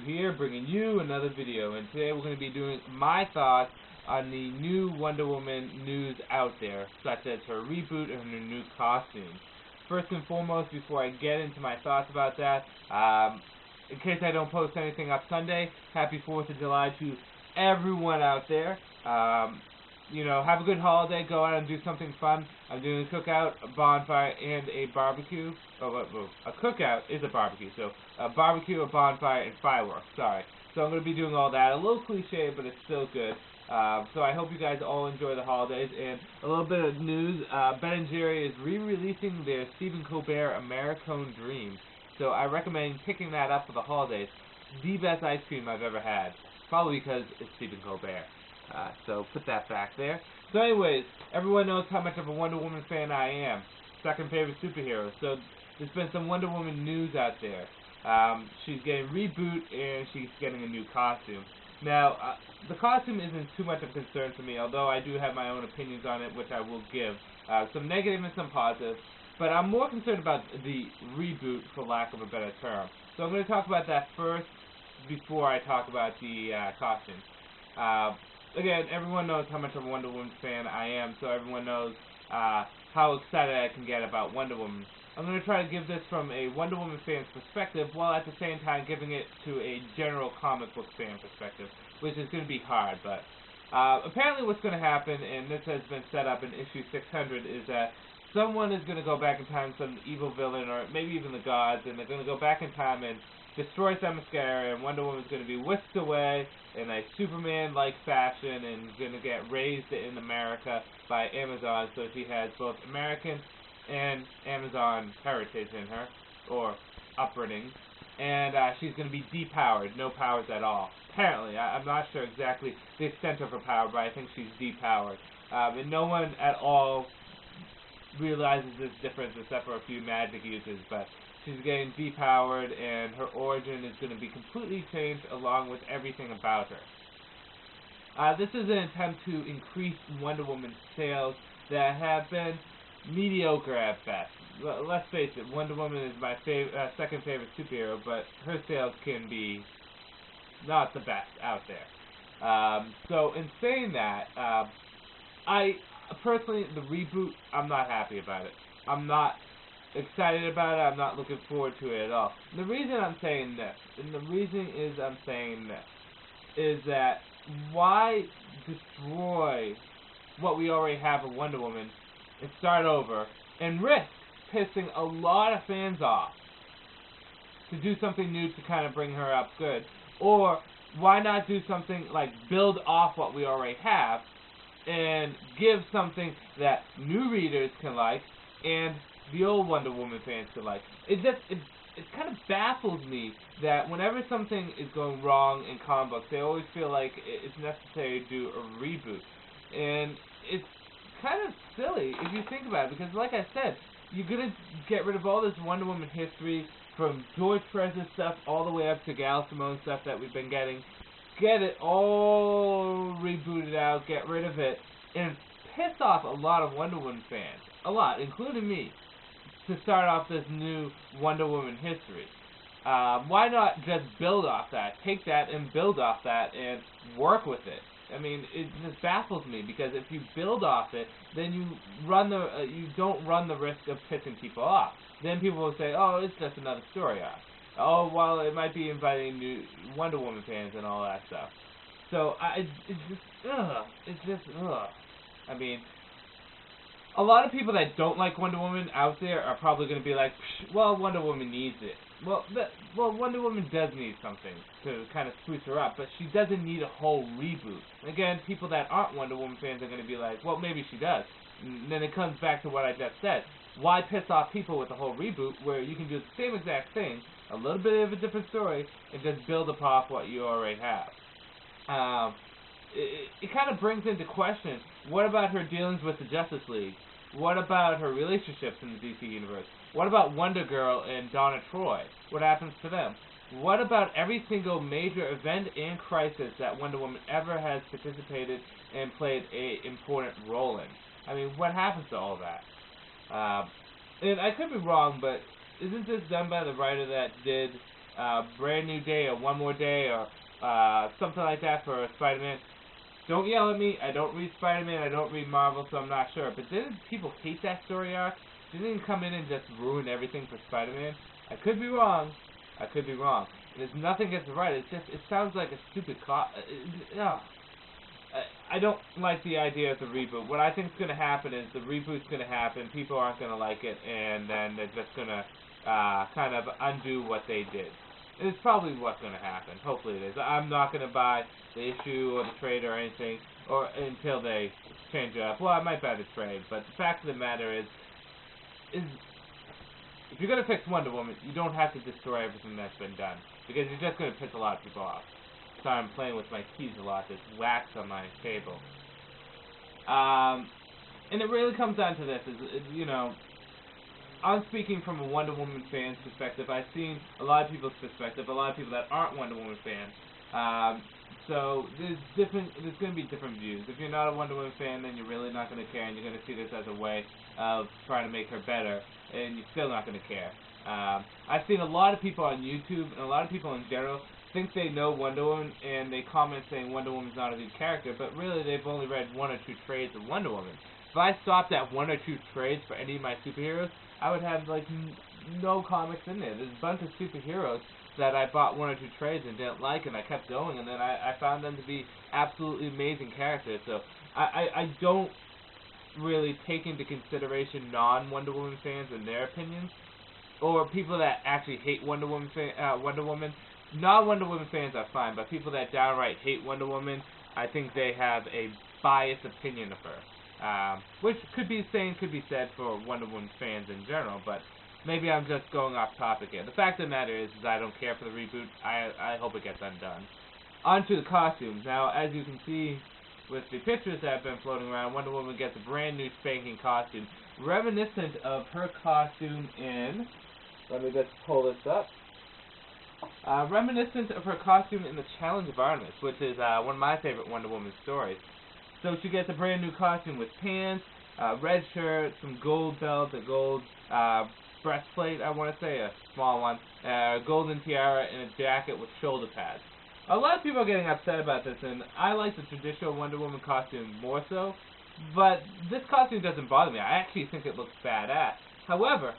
here, bringing you another video, and today we're going to be doing my thoughts on the new Wonder Woman news out there, such as her reboot and her new costume. First and foremost, before I get into my thoughts about that, in case I don't post anything up Sunday, happy 4th of July to everyone out there. You know, have a good holiday, go out and do something fun. I'm doing a cookout, a bonfire, and a barbecue. A cookout is a barbecue, so a barbecue, a bonfire, and fireworks, sorry. So I'm going to be doing all that. A little cliche, but it's still good. So I hope you guys all enjoy the holidays. And a little bit of news, Ben & Jerry is re-releasing their Stephen Colbert Americone Dream. So I recommend picking that up for the holidays. The best ice cream I've ever had. Probably because it's Stephen Colbert. So put that back there. So anyways, everyone knows how much of a Wonder Woman fan I am. Second favorite superhero. So there's been some Wonder Woman news out there. She's getting reboot and she's getting a new costume. Now, the costume isn't too much of a concern for me, although I do have my own opinions on it, which I will give. Some negative and some positive. But I'm more concerned about the reboot, for lack of a better term. So I'm going to talk about that first before I talk about the costume. Again, everyone knows how much of a Wonder Woman fan I am, so everyone knows how excited I can get about Wonder Woman. I'm going to try to give this from a Wonder Woman fan's perspective, while at the same time giving it to a general comic book fan perspective, which is going to be hard, but apparently what's going to happen, and this has been set up in issue 600, is that someone is going to go back in time, some evil villain, or maybe even the gods, and they're going to go back in time and destroy Themyscira, and Wonder Woman's going to be whisked away in a Superman-like fashion and going to get raised in America by Amazon, so she has both American and Amazon heritage in her, or upbringing, and she's going to be depowered, no powers at all. Apparently, I'm not sure exactly the extent of her power, but I think she's depowered. And no one at all realizes this difference except for a few magic users, but she's getting depowered, and her origin is going to be completely changed along with everything about her. This is an attempt to increase Wonder Woman's sales that have been mediocre at best. Let's face it, Wonder Woman is my second favorite superhero, but her sales can be not the best out there. So in saying that, I personally, the reboot, I'm not happy about it. I'm not excited about it. I'm not looking forward to it at all. And the reason I'm saying this, is that why destroy what we already have of Wonder Woman and start over and risk pissing a lot of fans off to do something new to kind of bring her up good? Or why not do something like build off what we already have and give something that new readers can like and the old Wonder Woman fans can like? It kind of baffles me that whenever something is going wrong in comic books, they always feel like it's necessary to do a reboot. And it's kind of silly if you think about it, because like I said, you're going to get rid of all this Wonder Woman history from George Perez's stuff all the way up to Gal Simone stuff that we've been getting. Get it all rebooted out, get rid of it, and piss off a lot of Wonder Woman fans, a lot, including me, to start off this new Wonder Woman history. Why not just build off that, take that and build off that and work with it? I mean, it just baffles me, because if you build off it, then you don't run the risk of pissing people off. Then people will say, oh, it's just another story arc. Oh, well, it might be inviting new Wonder Woman fans and all that stuff. So, it's just, I mean, a lot of people that don't like Wonder Woman out there are probably going to be like, well, Wonder Woman needs it. Well, Wonder Woman does need something to kind of spruce her up, but she doesn't need a whole reboot. Again, people that aren't Wonder Woman fans are going to be like, well, maybe she does. And then it comes back to what I just said. Why piss off people with a whole reboot where you can do the same exact thing, a little bit of a different story, and just build upon what you already have? It kind of brings into question, what about her dealings with the Justice League? What about her relationships in the DC Universe? What about Wonder Girl and Donna Troy? What happens to them? What about every single major event and crisis that Wonder Woman ever has participated and played an important role in? I mean, what happens to all that? And I could be wrong, but isn't this done by the writer that did brand new day or one more day or something like that for Spider-Man. Don't yell at me. I don't read Spider-Man. I don't read Marvel, so I'm not sure. But didn't people hate that story arc? Didn't it come in and just ruin everything for Spider-Man? I could be wrong. I could be wrong. There's nothing against the writer. It's just, it sounds like a stupid I don't like the idea of the reboot. What I think is going to happen is the reboot's going to happen. People aren't going to like it, and then they're just going to kind of undo what they did. It's probably what's going to happen. Hopefully it is. I'm not going to buy the issue or the trade or anything or until they change it up. Well, I might buy the trade, but the fact of the matter is if you're going to fix Wonder Woman, you don't have to destroy everything that's been done, because you're just going to piss a lot of people off. Sorry, I'm playing with my keys a lot. There's wax on my table. And it really comes down to this, you know, I'm speaking from a Wonder Woman fan's perspective. I've seen a lot of people's perspective, a lot of people that aren't Wonder Woman fans. So there's going to be different views. If you're not a Wonder Woman fan, then you're really not going to care, and you're going to see this as a way of trying to make her better, and you're still not going to care. I've seen a lot of people on YouTube, and a lot of people in general, think they know Wonder Woman, and they comment saying Wonder Woman's not a good character, but really they've only read one or two trades of Wonder Woman. If I stopped at one or two trades for any of my superheroes, I would have like no comics in there. There's a bunch of superheroes that I bought one or two trades and didn't like, and I kept going, and then I found them to be absolutely amazing characters. So I don't really take into consideration non-Wonder Woman fans and their opinions, or people that actually hate Wonder Woman. Non-Wonder Woman fans are fine, but people that downright hate Wonder Woman, I think they have a biased opinion of her. Which could be said for Wonder Woman fans in general, but maybe I'm just going off topic here. The fact of the matter is I don't care for the reboot. I hope it gets undone. On to the costumes. Now, as you can see with the pictures that have been floating around, Wonder Woman gets a brand new spanking costume, reminiscent of her costume in... Let me just pull this up. Reminiscent of her costume in the Challenge of Artemis, which is one of my favorite Wonder Woman stories. So she gets a brand new costume with pants, red shirt, some gold belt, a gold breastplate, I want to say, a small one, a golden tiara, and a jacket with shoulder pads. A lot of people are getting upset about this, and I like the traditional Wonder Woman costume more so, but this costume doesn't bother me. I actually think it looks badass. However,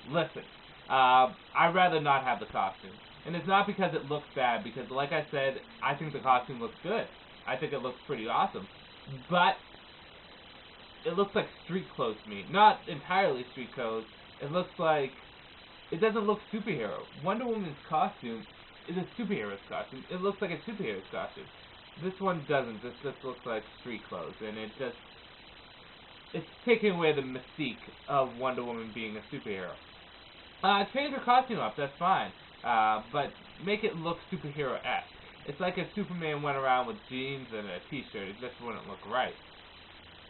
listen. I'd rather not have the costume. And it's not because it looks bad, because like I said, I think the costume looks good. I think it looks pretty awesome. But it looks like street clothes to me. Not entirely street clothes. It looks like... It doesn't look superhero. Wonder Woman's costume is a superhero's costume. It looks like a superhero's costume. This one doesn't. This just looks like street clothes. And it just... It's taking away the mystique of Wonder Woman being a superhero. Change her costume up, that's fine. But make it look superhero-esque. It's like if Superman went around with jeans and a t-shirt, it just wouldn't look right.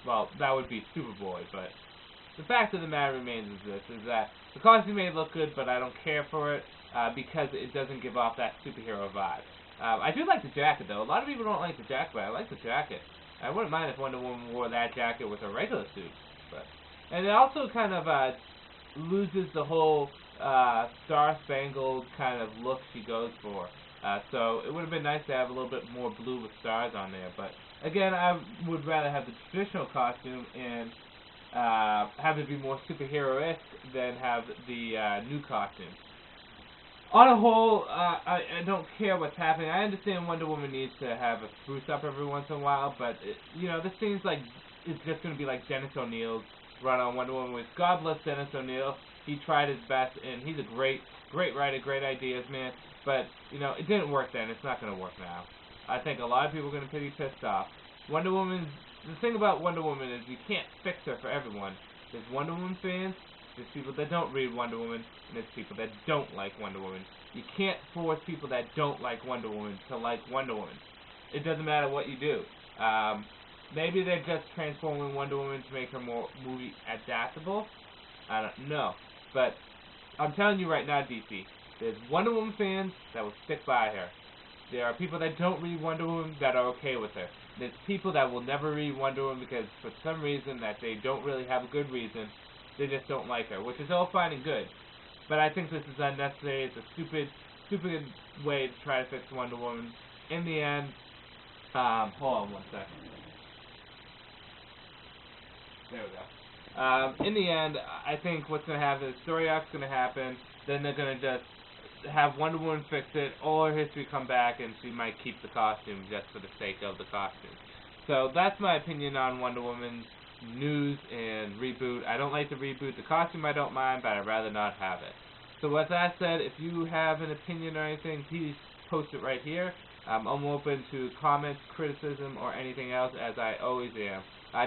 Well, that would be Superboy, but the fact of the matter remains is that the costume may look good, but I don't care for it, because it doesn't give off that superhero vibe. I do like the jacket, though. A lot of people don't like the jacket, but I like the jacket. I wouldn't mind if Wonder Woman wore that jacket with a regular suit. And it also kind of loses the whole star-spangled kind of look she goes for. So it would have been nice to have a little bit more blue with stars on there. But again, I would rather have the traditional costume and have it be more superhero-esque than have the new costume. On a whole, I don't care what's happening. I understand Wonder Woman needs to have a spruce-up every once in a while, but you know, this seems like it's just going to be like Dennis O'Neill's run on Wonder Woman. With God bless Dennis O'Neill. He tried his best, and he's a great writer, great ideas, man. But, you know, it didn't work then. It's not going to work now. I think a lot of people are going to be pissed off. Wonder Woman, the thing about Wonder Woman is you can't fix her for everyone. There's Wonder Woman fans, there's people that don't read Wonder Woman, and there's people that don't like Wonder Woman. You can't force people that don't like Wonder Woman to like Wonder Woman. It doesn't matter what you do. Maybe they're just transforming Wonder Woman to make her more movie adaptable. I don't know. But I'm telling you right now, DC, there's Wonder Woman fans that will stick by her. There are people that don't read Wonder Woman that are okay with her. There's people that will never read Wonder Woman because for some reason that they don't really have a good reason, they just don't like her, which is all fine and good. but I think this is unnecessary. It's a stupid way to try to fix Wonder Woman. In the end, hold on one second. There we go. In the end, I think what's going to happen is story arc's going to happen, then they're going to just have Wonder Woman fix it, or history come back, and she might keep the costume just for the sake of the costume. So that's my opinion on Wonder Woman's news and reboot. I don't like the reboot. The costume I don't mind, but I'd rather not have it. So with that said, if you have an opinion or anything, please post it right here. I'm open to comments, criticism, or anything else, as I always am.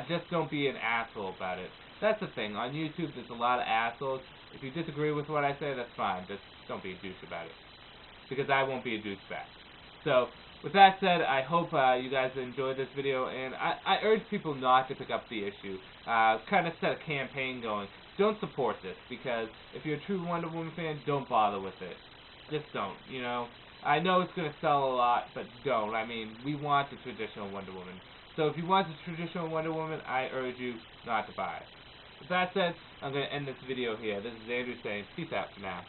Just don't be an asshole about it. That's the thing. On YouTube, there's a lot of assholes. If you disagree with what I say, that's fine. Just don't be a douche about it, because I won't be a douche back. So, with that said, I hope you guys enjoyed this video, and I urge people not to pick up the issue. Kind of set a campaign going. Don't support this, because if you're a true Wonder Woman fan, don't bother with it. Just don't, you know. I know it's going to sell a lot, but don't. I mean, we want the traditional Wonder Woman. So if you want the traditional Wonder Woman, I urge you not to buy it. With that said, I'm going to end this video here. This is Andrew saying peace out for now.